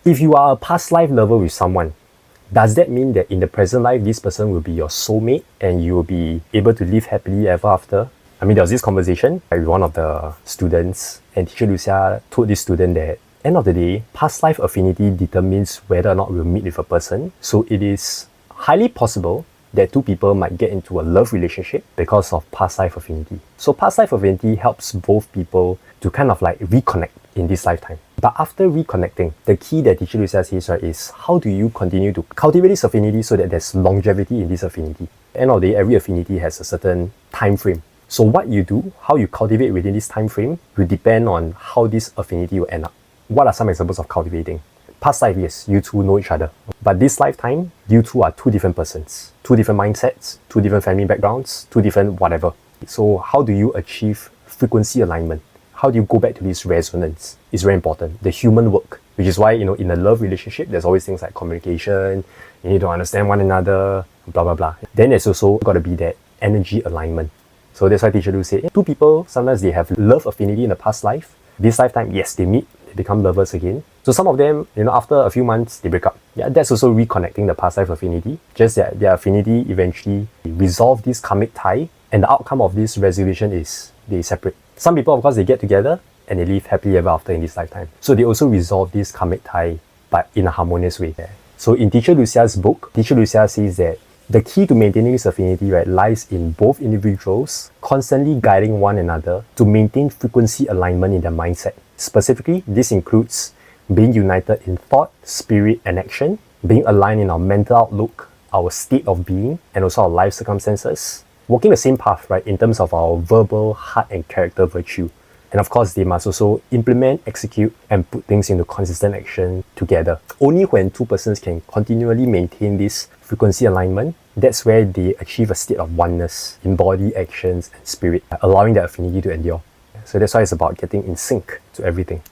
If you are a past life lover with someone, does that mean that in the present life, this person will be your soulmate and you will be able to live happily ever after? I mean, there was this conversation with one of the students, and Teacher Lu Xia told this student that end of the day, past life affinity determines whether or not we'll meet with a person. So it is highly possible that two people might get into a love relationship because of past life affinity. So past life affinity helps both people to kind of like reconnect in this lifetime. But after reconnecting, the key that Teacher Lu Xia says, right, is how do you continue to cultivate this affinity so that there's longevity in this affinity? At the end of the day, every affinity has a certain time frame. So what you do, how you cultivate within this time frame, will depend on how this affinity will end up. What are some examples of cultivating? Past life, yes, you two know each other. But this lifetime, you two are two different persons, two different mindsets, two different family backgrounds, two different whatever. So how do you achieve frequency alignment? How do you go back to this resonance? It's very important. The human work, which is why, in a love relationship, there's always things like communication, you need to understand one another, blah, blah, blah. Then there's also got to be that energy alignment. So that's why Teacher Lu said, two people, sometimes they have love affinity in the past life. This lifetime, yes, they meet, they become lovers again. So some of them, after a few months, they break up. Yeah, that's also reconnecting the past life affinity. Just that their affinity eventually resolve this karmic tie, and the outcome of this resolution is they separate. Some people, of course, they get together and they live happily ever after in this lifetime. So they also resolve this karmic tie, but in a harmonious way. So in Teacher Lu Xia's book, Teacher Lu Xia says that the key to maintaining this affinity, right, lies in both individuals constantly guiding one another to maintain frequency alignment in their mindset. Specifically, this includes being united in thought, spirit, and action, being aligned in our mental outlook, our state of being, and also our life circumstances, walking the same path, right, in terms of our verbal, heart, and character virtue. And of course, they must also implement, execute, and put things into consistent action together. Only when two persons can continually maintain this frequency alignment, that's where they achieve a state of oneness in body, actions, and spirit, allowing that affinity to endure. So that's why it's about getting in sync to everything.